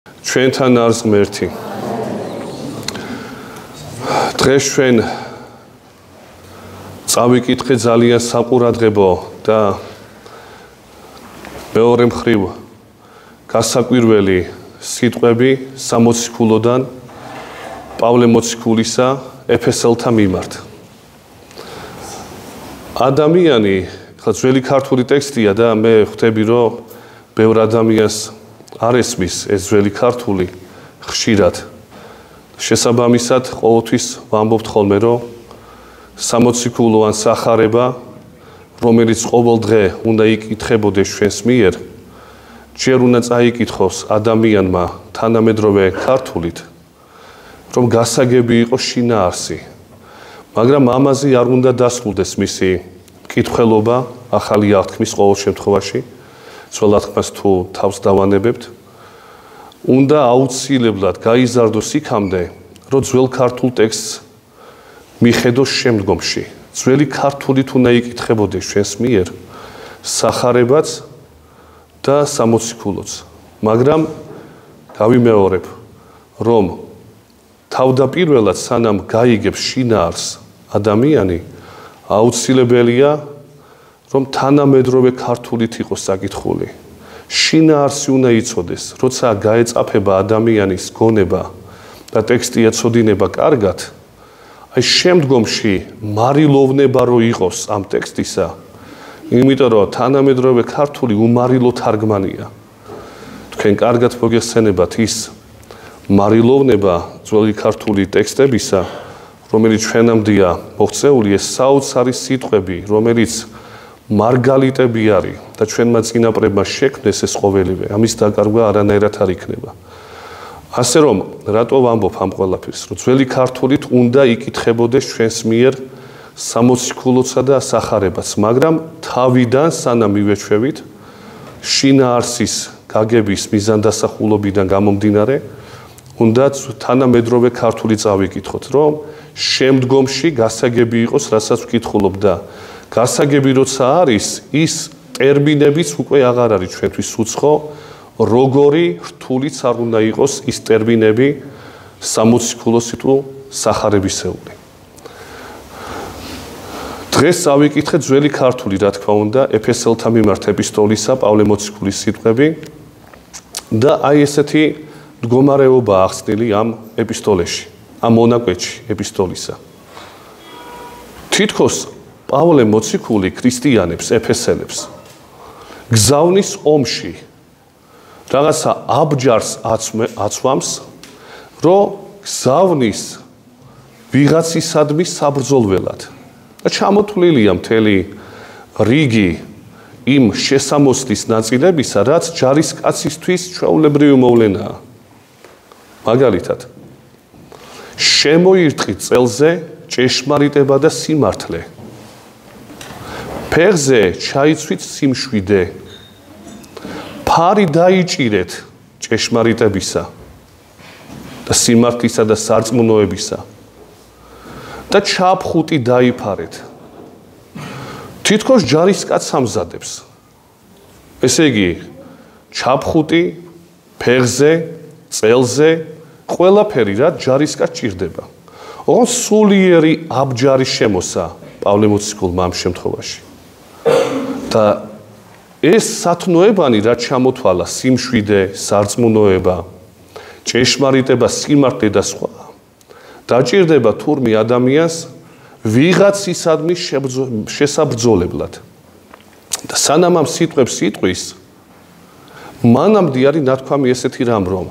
ჩვენთან არის ღმერთი. დღეს ჩვენ წავიკითხე ძალიან საყურადღებო და მეორე მხრივ გასაკვირველი სიტყვები სამოციქულოდან პავლე მოციქულისა ეფესელთა მიმართ. ადამიანი, ხა ძველი ქართული ტექსტია და მე ხვდები რომ ბევრ ადამიანს არ ესმის ეს ძველი ქართული ხშირად. შესაბამისად ყოველთვის ვამბობთ ხოლმე რომ სამოციქულო ან სახარება, რომელიც ყოველ დღე უნდა იკითხებოდეს ჩვენს მიერ, ჯერ უნდა წაიკითხოს ადამიანმა თანამედროვე ქართულით, რომ გასაგები იყოს შინაარსი, მაგრამ ამაზე არ უნდა დასრულდეს მისი მკითხველობა ახალი აღთქმის ყოველ შემთხვევაში, ძველ აღთქმას თუ თავს დავანებებთ, უნდა აუცილებლად გაიზარდოს იქამდე, რომ ძველ ქართულ ტექსტს მიხედოს შემდგომში. ძველი ქართულით უნდა იკითხებოდეს ჩვენს მიერ სახარებაც და სამოციქულოც. მაგრამ გავიმეორებ, რომ თავდაპირველად სანამ გაიგებს შინაარსს ადამიანი, აუცილებელია, რომ თანამედროვე ქართულით იყოს საკითხული. შინაარსი უნდა იცოდეს, როცა გაეწაფება ადამიანის გონება და ტექსტი ეცოდინება კარგად, აი შემდგომში მარილოვნება რო იყოს ამ ტექსტისა, იმიტომ რომ თანამედროვე ქართული უმარილო თარგმანია. თქვენ კარგად მოგეხსენებათ ის მარილოვნება ძველი ქართული ტექსტებისა, რომელიც ჩვენამდეა მოღწეული, ეს საოცარი სიტყვები, რომელიც მარგალიტები არის და ჩვენმა წინაპრებმა შექმნეს ეს ყოველივე, ამის დაკარგვა არანაირად არ იქნება. ასე რომ, რატო ვამბობ ამ ყველაფერს, რომ ძველი ქართულით უნდა იკითხებოდეს ჩვენს მიერ სამოციქულოცა და სახარებაც, მაგრამ თავიდან სანამ მივეჩვევით, შინაარსის გაგების მიზანდასახულობიდან გამომდინარე, უნდა თანამედროვე ქართული წავიკითხოთ, რომ შემდგომში გასაგები იყოს, რასაც ვკითხულობ და გასაგები როცა არის, ის ტერმინებიც უკვე აღარ არის ჩვენთვის უცხო, როგორი რთულიც არ უნდა იყოს ის ტერმინები სამოციქულოსი თუ სახარებისეული. დღეს წავიკითხე ძველი ქართული, რა თქმა უნდა, ეფესელთა მიმართ ეპისტოლისა, პავლე მოციქულის სიტყვები და აი ესეთი მდგომარეობა ახსნილი ამ ეპისტოლეში, ამ მონაკვეთში ეპისტოლისა. თითქოს პავლე მოციქული ქრისტიანებს, ეფესელებს გზავნის ომში რაღაცა აბჯარს აცვამს, რომ გზავნის ვიღაცისადმი საბრძოლველად. და ჩამოთვლილია მთელი რიგი იმ შესამოსლის ნაწილებისა, რაც ჯარისკაცისთვის ჩვეულებრივი მოვლენაა. მაგალითად, შემოირტყი წელზე ჭეშმარიტება და სიმართლე. ფეხზე ჩაიცვით სიმშვიდე. ფარი დაიჭირეთ ჭეშმარიტებისა და სიმართლისა და სარწმუნოებისა და ჩაფხუტი დაიფარეთ. თითქოს ჯარისკაცს ამზადებს. ესე იგი, ჩაფხუტი, ფეხზე, წელზე, ყველაფერი რა ჯარისკაცს ჭირდება. ოღონდ სულიერი აბჯარი შემოსა პავლე მოციქულმა ამ შემთხვევაში. და ეს სათნოებანი რაც ჩამოთვალა, სიმშვიდე, სარწმუნოება, ჭეშმარიტება, სიმართლე და სხვა, დაჭირდება თურმე ადამიანს ვიღაცისადმი შესაბრძოლებლად. და სანამ ამ სიტყვებს იტყვის, მანამდე არის ნათქვამი ესეთი რამ, რომ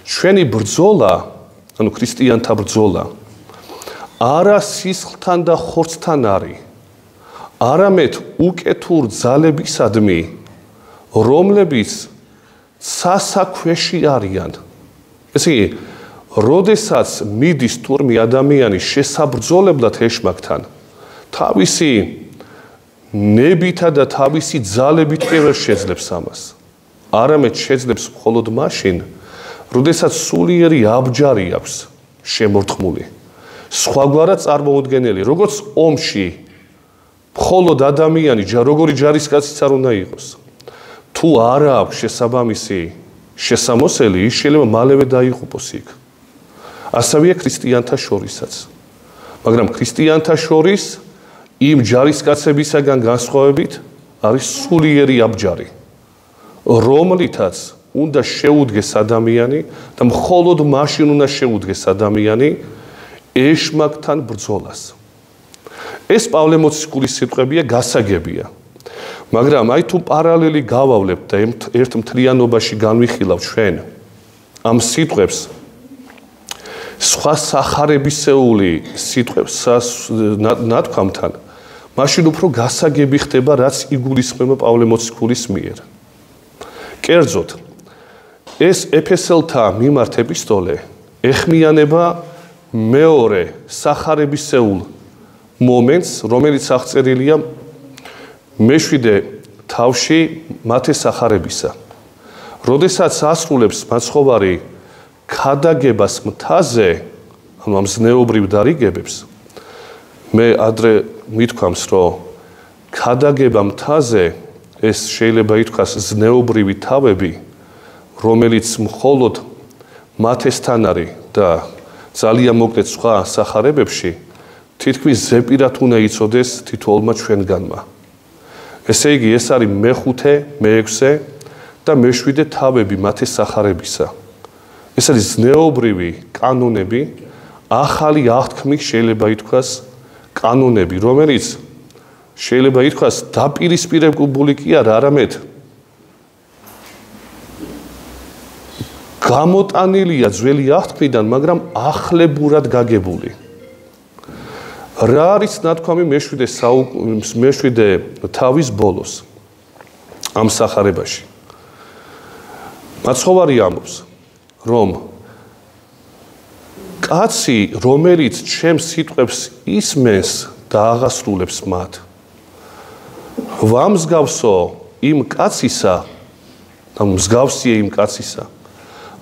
ჩვენი ბრძოლა, ანუ ქრისტიანთა ბრძოლა, არა სისხლთან და ხორცთან არის, არამედ უკეთურ ძალებისადმი, რომლებიც სასაქვეში არიან. ესე იგი, როდესაც მიდის თურმე ადამიანი შესაბრძოლებლად ეშმაკთან, თავისი ნებითა და თავისი ძალებით კი ვერ შეძლებს ამას. არამედ შეძლებს მხოლოდ მაშინ, როდესაც სულიერი აბჯარი აქვს შემორტყმული. სხვაგვარად წარმოუდგენელი, როგორც ომში მხოლოდ ადამიანი, როგორი ჯარისკაციც არ უნდა იყოს. თუ არა აქვს შესაბამისი შესამოსელი, ის შეიძლება მალევე დაიღუპოს იქ. ასევეა ქრისტიანთა შორისაც. მაგრამ ქრისტიანთა შორის იმ ჯარისკაცებისაგან განსხვავებით არის სულიერი აბჯარი, რომლითაც უნდა შეუდგეს ადამიანი და მხოლოდ მაშინ უნდა შეუდგეს ადამიანი ეშმაკთან ბრძოლას. ეს პავლე მოციქულის სიტყვებია, გასაგებია. მაგრამ აი თუ პარალელი გავავლებთ და ერთ მთლიანობაში განვიხილავთ ჩვენ ამ სიტყვებს სხვა სახარებისეული სიტყვებს ნათქვამთან, მაშინ უფრო გასაგები ხდება, რაც იგულისხმება პავლე მოციქულის მიერ. კერძოდ, ეს ეფესელთა მიმართ ეპისტოლე ეხმიანება მეორე სახარებისეულ მომენტს, რომელიც აღწერილია მე-7 თავში მათე სახარებისა. როდესაც ასრულებს მაცხოვარი ქადაგებას მთაზე, ამ ზნეობრივ დარიგებებს, მე ადრე მithქვამს, რომ ქადაგება მთაზე ეს შეიძლება ითქვას ზნეობრივი თავები, რომელიც მხოლოდ მათესთან არის და ძალიან მოკლედ სხვა სახარებებში თითქმის ზეპირად უნდა იცოდეს თითოეულმა ჩვენგანმა. ესე იგი, ეს არის მე-5, მე-6 და მე-7 თავები მათეს სახარებისა. ეს არის ზნეობრივი კანონები, ახალი აღთქმის შეიძლება ითქვას კანონები, რომელიც შეიძლება ითქვას დაპირისპირებული კი არა, არამედ გამოტანილია ძველი აღთქმიდან, მაგრამ ახლებურად გაგებული. რა არის ნათქვამი მე-7 თავის ბოლოს ამ სახარებაში? მაცხოვარი ამბობს, რომ კაცი, რომელიც ჩემს სიტყვებს ისმენს და აღასრულებს მათ, ვამსგავსო იმ კაცისა, მსგავსია იმ კაცისა,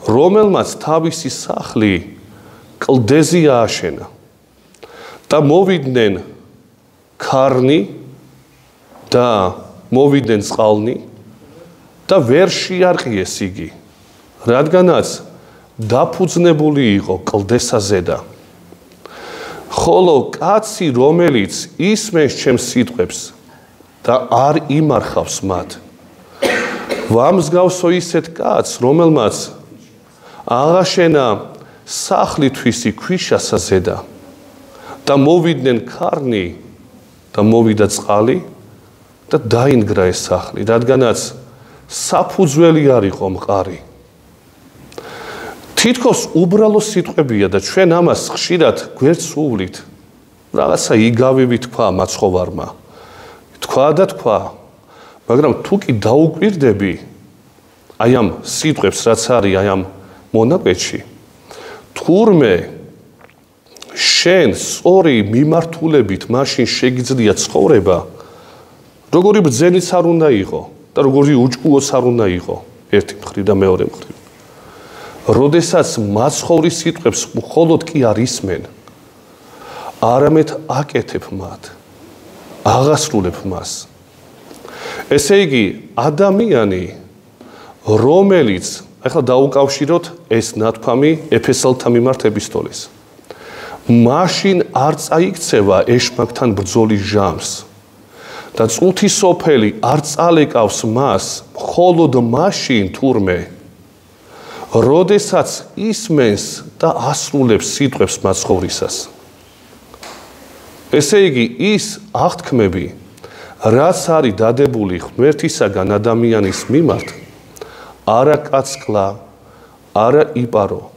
რომელმაც თავისი სახლი კლდეზე ააშენა და მოვიდნენ ქარნი და მოვიდნენ წყალნი და ვერ შეარყიეს იგი, რადგანაც დაფუძნებული იყო კლდესაზე და ხოლო კაცი, რომელიც ისმენს ჩემს სიტყვებს და არ იმარხავს მათ, ვამსგავსო ისეთ კაცს, რომელმაც აღაშენა სახლი თვისი ქვიშასაზე და მოვიდნენ ქარნი და მოვიდა წყალი და დაინგრა ეს სახლი, რადგანაც საფუძველი არ იყო მყარი. თითქოს უბრალო სიტყვებია და ჩვენ ამას ხშირად გვერდს უვლით. რაღაცა იგავები თქვა მაცხოვარმა. თქვა, მაგრამ თუ კი დაუკვირდები აი ამ სიტყვებს, რაც არის აი ამ მონაკვეთში, თურმე შენ სწორი მიმართულებით მაშინ შეგიძლია ცხოვრება, როგორი ბრძენიც არ უნდა იყო და როგორი უჭკუოც არ უნდა იყო ერთი მხრივ და მეორე მხრივ. როდესაც მაცხოვრის სიტყვებს მხოლოდ კი არ ისმენ, არამედ აკეთებ მათ, აღასრულებ მას. ესე იგი, ადამიანი, რომელიც, ახლა დაუკავშიროთ ეს ნათქვამი ეფესელთა მიმართ ეპისტოლეს, მაშინ არ წაიქცევა ეშმაკთან ბრძოლის ჟამს და წუთი სოფელი არ წალეკავს მას მხოლოდ მაშინ თურმე, როდესაც ისმენს და ასრულებს სიტყვებს მაცხოვრისას. ესე იგი, ის აღთქმები, რაც არის დადებული ღმერთისაგან ადამიანის მიმართ, არა კაცკლა, არა იპარო,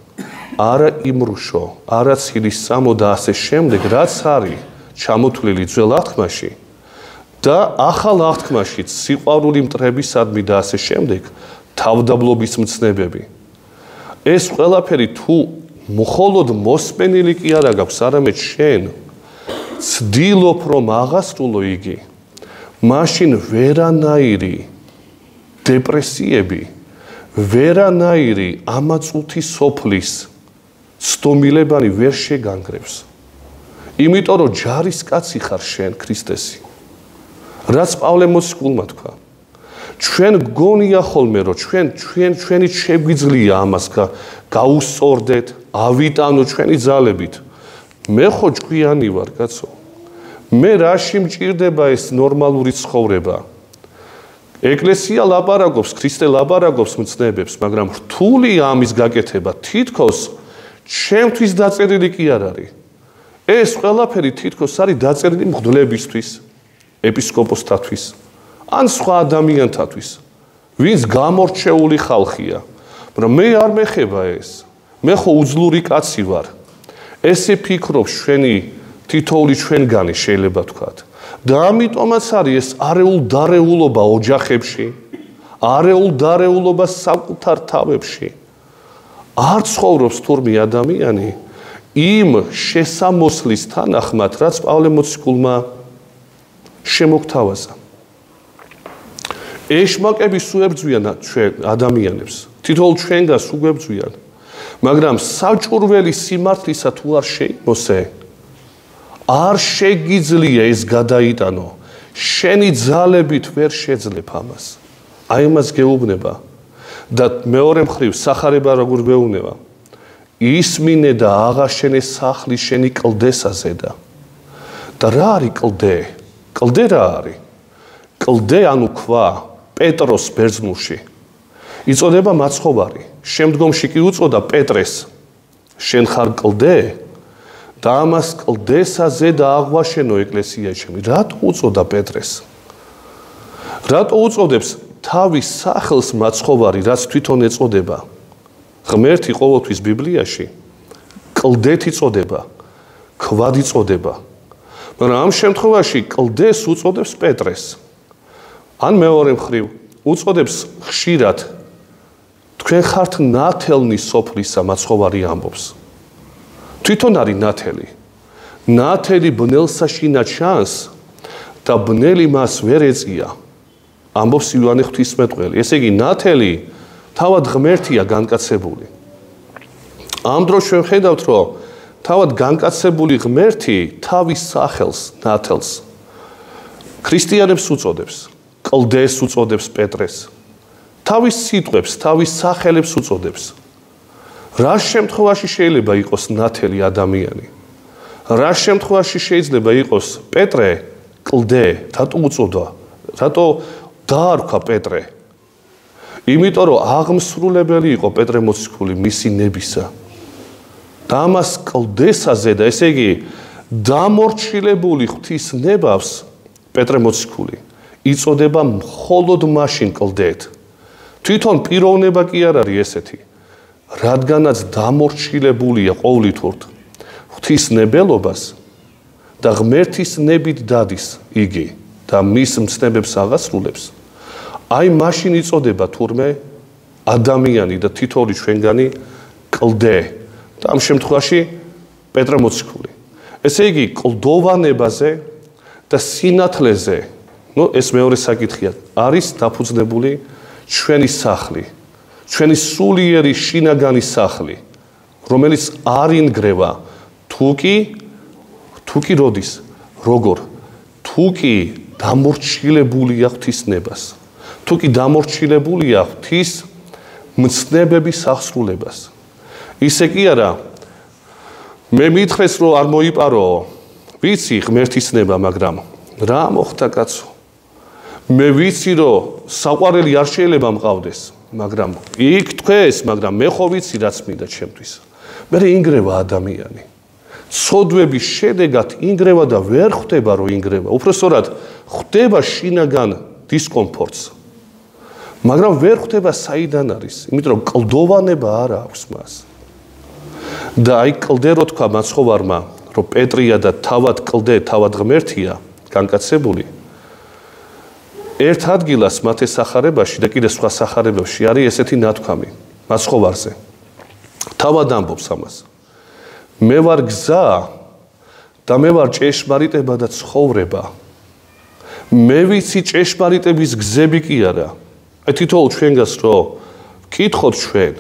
არა იმრუშო, არა ცილისწამო და ასე შემდეგ, რაც არის ჩამოთვლილი ძველ აღთქმაში და ახალ აღთქმაშიც სიყვარული მტრებისადმი და ასე შემდეგ, თავდაბლობის მცნებები. ეს ყველაფერი თუ მხოლოდ მოსმენილი კი არა გაქვს, არამედ შენ ცდილობ რომ აღასრულო იგი, მაშინ ვერანაირი დეპრესიები, ვერანაირი ამაწუთი სოფლის ცდომილებანი ვერ შეგანგრევს. იმიტომ რომ ჯარისკაცი ხარ შენ ქრისტესი. რაც პავლე მოციქულმა თქვა. ჩვენ გგონია ხოლმე რომ ჩვენი შეგვიძლია ამას გაუსწორდეთ, ავიტანოთ ჩვენი ძალებით. მე ხო ჭკვიანი ვარ, კაცო. მე რაში მჭირდება ეს ნორმალური ცხოვრება? ეკლესია ლაპარაკობს, ქრისტე ლაპარაკობს მცნებებს, მაგრამ რთული ამის გაკეთება თითქოს ჩემთვის დაწერილი კი არ არის. ეს ყველაფერი თითქოს არის დაწერილი მღვდლებისთვის, ეპისკოპოსთათვის, ან სხვა ადამიანთათვის, ვინც გამორჩეული ხალხია. მაგრამ მე არ მეხება ეს. მე ხო უძლური კაცი ვარ. ესე ფიქრობს ჩვენი თითოეული ჩვენგანი შეიძლება ვთქვათ. და ამიტომაც არის ეს არეულ-დარეულობა ოჯახებში, არეულ-დარეულობა საკუთარ თავებში. არ ცხოვრობს თურმე ადამიანი იმ შესამოსლის თანახმად, რაც პავლე მოციქულმა შემოგთავაზა. ეშმაკები სუებძვიან ჩვენ ადამიანებს, თითოეულ ჩვენგანს უგვებძვიან, მაგრამ საჭურველი სიმართლისა თუ არ შეიმოსე, არ შეგიძლია ეს გადაიტანო, შენი ძალებით ვერ შეძლებ ამას. აი მას გეუბნება და მეორე მხრივ სახარება როგორ გეუბნება. ისმინე და აღაშენე სახლი შენი კლდესაზე და რა არის კლდე? კლდე რა არის? კლდე ანუ ქვა პეტროს ბერძნულში იწოდება მაცხოვარი. შემდგომში კი უწოდა პეტრეს. შენ ხარ კლდე? და ამას კლდესაზე და აღვაშენო ეკლესია ჩემი. რატო უწოდა პეტრეს? რატო უწოდებს თავის სახელს მაცხოვარი, რაც თვითონ ეწოდება? ღმერთი ყოველთვის ბიბლიაში კლდეთ იწოდება, ქვად იწოდება. მაგრამ ამ შემთხვევაში კლდეს უწოდებს პეტრეს. ან მეორე მხრივ უწოდებს ხშირად თქვენ ხართ ნათელნი სოფლისა მაცხოვარი ამბობს. თვითონ არის ნათელი. ნათელი ბნელსა შინა ჩანს და ბნელი მას ვერ ეწია. ამბობს იოანე ღვთისმეტყველი. ესე იგი ნათელი თავად ღმერთია განკაცებული. ამ დროს ჩვენ ხედავთ, რომ თავად განკაცებული ღმერთი თავის სახელს, ნათელს ქრისტიანებს უწოდებს, კლდეს უწოდებს პეტრეს, თავის სიტყვებს, თავის სახელებს უწოდებს. რა შემთხვევაში შეიძლება იყოს ნათელი ადამიანი? რა შემთხვევაში შეიძლება იყოს პეტრე კლდე? რატო უწოდა? რატო დაარქვა პეტრე? იმიტომ რომ აღმსრულებელი იყო პეტრე მოციქული მისი ნებისა. და ამას კლდესაზე და ესე იგი დამორჩილებული ღვთის ნებავს პეტრე მოციქული იწოდება მხოლოდ მაშინ კლდეთ. თვითონ პიროვნება კი არ არის ესეთი. რადგანაც დამორჩილებულია ყოვლითურთ ღვთის ნებელობას და ღმერთის ნებით დადის იგი და მის მცნებებს აღასრულებს. აი მაშინ იწოდება თურმე ადამიანი და თითოეული ჩვენგანი კლდე. და ამ შემთხვევაში პეტრე მოციქული. ესე იგი კლდოვანებაზე და სინათლეზე, ეს მეორე საკითხია, არის დაფუძნებული ჩვენი სახლი, ჩვენი სულიერი შინაგანი სახლი, რომელიც არ ინგრევა თუ კი როდის, როგორ, თუ კი დამორჩილებულია ღვთის ნებას, თუ კი დამორჩილებულია ღვთის მცნებების აღსრულებას. ისე კი არა, მე მითხრეს რომ არ მოიპარო, ვიცი ღმერთის ნება, მაგრამ რა მოხდა კაცო? მე ვიცი რომ საყვარელი არ შეიძლება მყავდეს, მაგრამ იქ თქვეს, მაგრამ მე ხო ვიცი რაც მინდა ჩემთვის. მე ინგრევა ადამიანი. ცოდვების შედეგად ინგრევა და ვერ ხვდება რომ ინგრევა. უпроსტად ხვდება შინაგან დისკომფორტს. მაგრამ ვერ ხვდება საიდან არის, იმიტომ რომ კლდოვანება არ აქვს მას. და აი კლდე რო თქვა მაცხოვარმა, რომ პეტრია და თავად კლდე, თავად ღმერთია განკაცებული. ერთ ადგილას მათეს სახარებაში და კიდე სხვა სახარებებში არის ესეთი ნათქვამი მაცხოვარზე. თავად ამბობს ამას. მე ვარ გზა და მე ვარ ჭეშმარიტება და ცხოვრება. მე ვიცი ჭეშმარიტების გზები კი არა. აი თითოეულ ჩვენგანს რომ ვკითხოთ ჩვენ,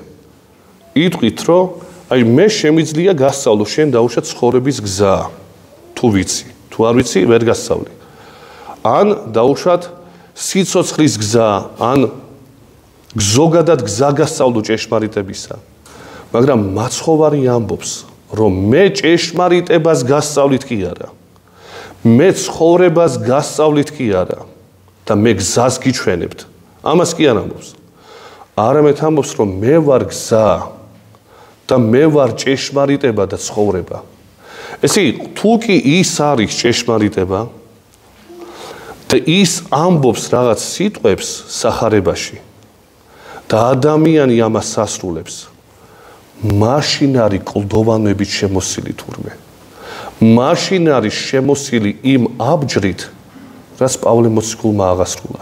იტყვით რომ აი მე შემიძლია გასწავლო შენ დაუშვა ცხოვრების გზა. თუ ვიცი, თუ არ ვიცი, ვერ გასწავლი. ან დაუშვათ სიცოცხლის გზა ან ზოგადად გზა გასწავლო ჭეშმარიტებისა. მაგრამ მაცხოვარი ამბობს, რომ მე ჭეშმარიტებას გასწავლით კი არა. მე ცხოვრებას გასწავლით კი არა და მე გზას გიჩვენებთ. ამას კი არ ამბობს. არამედ ამბობს, რომ მე ვარ გზა და მე ვარ ჭეშმარიტება და ცხოვრება. ესე იგი, თუ კი ის არის ჭეშმარიტება და ის ამბობს რაღაც სიტყვებს სახარებაში და ადამიანი ამას ასრულებს, მაშინ არის კლდოვანებით შემოსილი თურმე. მაშინ არის შემოსილი იმ აბჯრით, რაც პავლე მოციქულმა აღასრულა.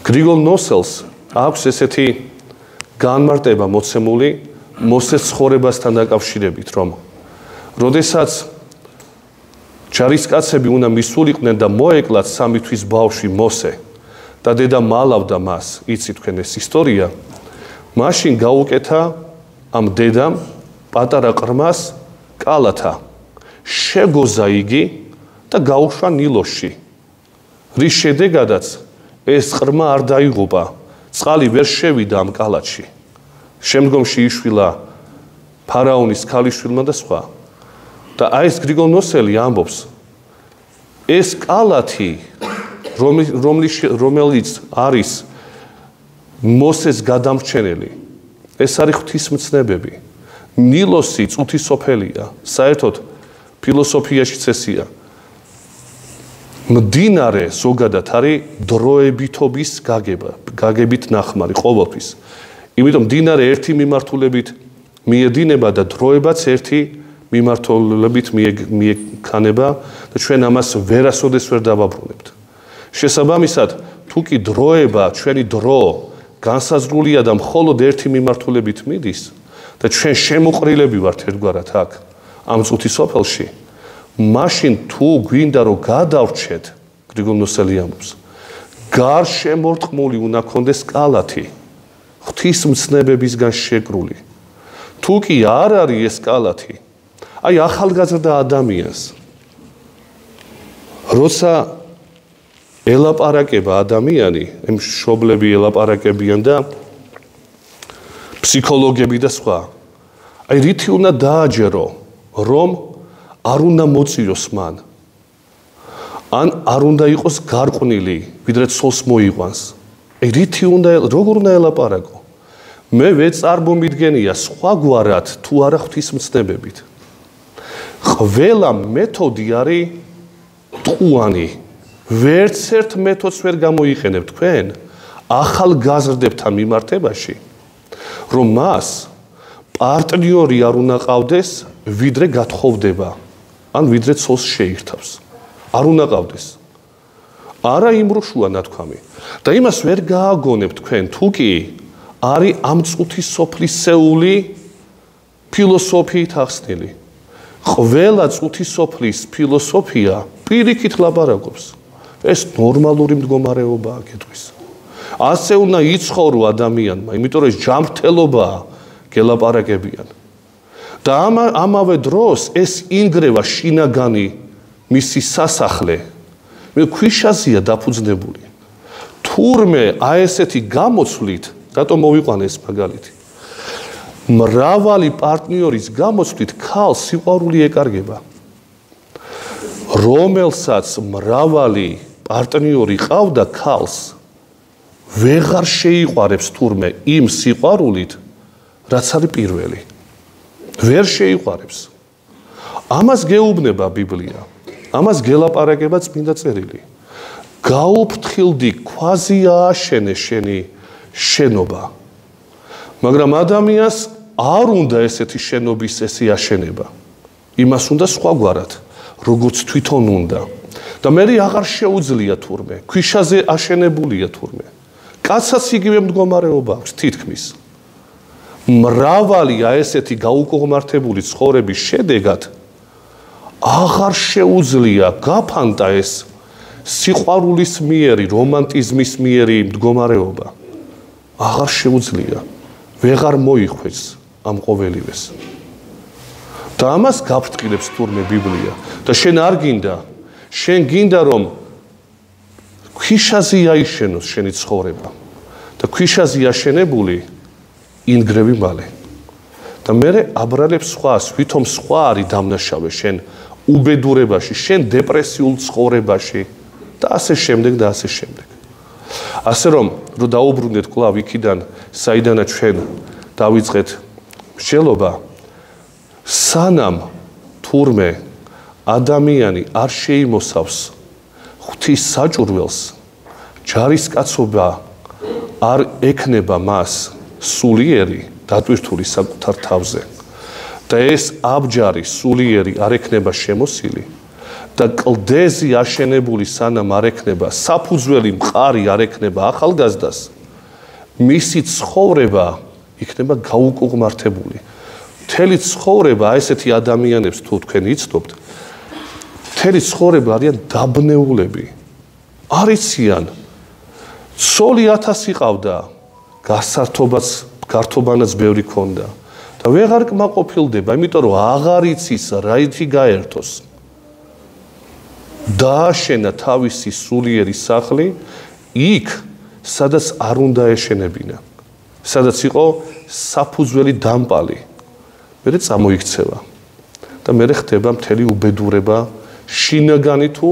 გრიგოლ ნოსელს აქვს ესეთი განმარტება მოცემული მოსეს ცხოვრებასთან დაკავშირებით, რომ როდესაც ჯარისკაცები უნდა მისულიყვნენ და მოეკლათ 3 თვის ბავშვი მოსე და დედა მალავდა მას, იცით თქვენ ეს ისტორია, მაშინ გაუკეთა ამ დედამ პატარა ყრმას კალათა, შეგოზა იგი და გაუშვა ნილოსში. რის შედეგადაც ეს ყრმა არ დაიღუპა, წყალი ვერ შევიდა ამ კალათში. შემდგომშიიშვილა ფარაონის ქალიშვილმა და სხვა. და აი ეს გრიგოლ ნოსელი ამბობს, ეს კალათი, რომელიც არის მოსეს გადამრჩენელი, ეს არის ღვთისმცნებები. ნილოსი წუთისოფელია, საერთოდ ფილოსოფიაშიც ესია. მდინარე ზოგადად არის დროებითობის გაგებით ნახმარი ყოველთვის. იმიტომ მდინარე ერთი მიმართულებით მიედინება და დროებაც ერთი მიმართულებით მიექანება და ჩვენ ამას ვერასოდეს ვერ დავაბრუნებთ. შესაბამისად, თუ კი დროება, ჩვენი დრო განსაზღვრულია და მხოლოდ ერთი მიმართულებით მიდის და ჩვენ შემოყრილები ვართ ერთგვარად აქ ამ წუთისოფელში, მაშინ თუ გვინდა რომ გადავრჩეთ, გრიგოლ ნოსელი ამბობს, გარშემორტყმული უნდა ქონდეს კალათი, ღვთისმცნებებისგან შეკრული. თუ კი არ არის ეს კალათი, აი ახალგაზრდა ადამიანს, როცა ელაპარაკება ადამიანი, მშობლები ელაპარაკებიან და ფსიქოლოგები და სხვა, აი რითი უნდა დააჯერო, რომ არ უნდა მოწიოს მან. ან არ უნდა იყოს გარყვნილი, ვიდრე ცოლს მოიყვანს. აი რითი უნდა, როგორ უნდა ელაპარაკო? მე ვეწარმომიდგენია სხვაგვარად თუ არა ღვთისმცნებებით. ყველა მეთოდი არის ტყუანი. ვერც ერთ მეთოდს ვერ გამოიყენებ თქვენ ახალგაზრდებთან მიმართებაში, რომ მას პარტნიორი არ უნდა ყავდეს, ვიდრე გათხოვდება, ან ვიდრე ცოლს შეირთავს. არ უნდა ყავდეს. არა იმრუშუა ნათქვამი. და იმას ვერ გააგონებ თქვენ, თუ კი არის ამ წუთის სოფლისეული ფილოსოფიით ახსნილი. ყველა წუთის სოფლის ფილოსოფია პირიქით ლაპარაკობს. ეს ნორმალური მდგომარეობაა კითხვის. ასე უნდა იცხოვრო ადამიანმა, იმიტომ რომ ჯანმრთელობაა გელაპარაკებიან. და ამავე დროს ეს ინგრევა შინაგანი მისი სასახლე მე ქვიშაზეა დაფუძნებული. თურმე აი ესეთი გამოცვლით, რატომ მოვიყვანე ეს მაგალითი? მრავალი პარტნიორის გამოცვლით ქალს სიყვარული ეკარგება. რომელსაც მრავალი პარტნიორი ყავდა ქალს, ვეღარ შეიყვარებს თურმე იმ სიყვარულით, რაც არის პირველი. ვერ შეიყვარებს. ამას გეუბნება ბიბლია. ამას გელაპარაკება წმინდა წერილი. გაუფრთხილდი ქვაზე ააშენე შენი შენობა. მაგრამ ადამიანს არ უნდა ესეთი შენობის ესე აშენება. იმას უნდა სხვაგვარად, როგორც თვითონ უნდა. და მე აღარ შეუძლია თურმე, ქვიშაზე აშენებულია თურმე. კაცაც იგივე მდგომარეობა აქვს თითქმის. მრავალი ესეთი გაუკუღმართებული ცხოვრების შედეგად აღარ შეუძლია გაფანტა ეს სიყვარულის მიერი, რომანტიზმის მიერი მდგომარეობა. აღარ შეუძლია. ვეღარ მოიხვეწს ამ ყოველივეს. და ამას გაფრთხილებს თურმე ბიბლია. და შენ არ გინდა, შენ გინდა რომ ქვიშაზე აიშენოს შენი ცხოვრება და ქვიშაზე აშენებული ინგრევი მალე და მე აბრალებს სხვას ვითომ სხვა არის დამნაშავე შენ უბედურებაში შენ დეპრესიულ ცხოვრებაში და ასე შემდეგ ასე რომ დაუბრუნდეთ კვლავ იქიდან საიდანაც ჩვენ დავიწყეთ მსჯელობა სანამ თურმე ადამიანი არ შეიმოსავს ღვთის საჭურველს ჯარისკაცობა არ ექნება მას სულიერი დატვირთული საკუთარ თავზე და ეს აბჯარი სულიერი არ ექნება შემოსილი და კლდეზე აშენებული სანამ არ ექნება საფუძველი მყარი არ ექნება ახალგაზრდას მისი ცხოვრება იქნება გაუკუღმართებული მთელი ცხოვრება ესეთი ადამიანებს თუ თქვენ იცნობთ მთელი ცხოვრება არიან დაბნეულები არ იციან ცოლი 1000 იყავდა გართობანაც ბევრი ქონდა და ვეღარ კმაყოფილდება იმიტომ რომ აღარ იცის რა ითი გაერთოს დააშენა თავისი სულიერი სახლი იქ სადაც არ უნდა ეშენებინა სადაც იყო საფუძველი დამპალი მე წამოიქცევა და მე ხდება მთელი უბედურება შინაგანი თუ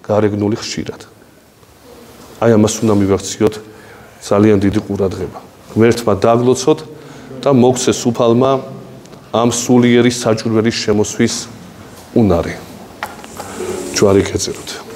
გარეგნული ხშირად აი ამას უნდა მივაქციოთ ძალიან დიდი ყურადღება ღმერთმა დაგლოცოთ და მოგცეს უფალმა ამ სულიერი საჭურველი შემოსვის უნარი ჯვარი ქეწიროთ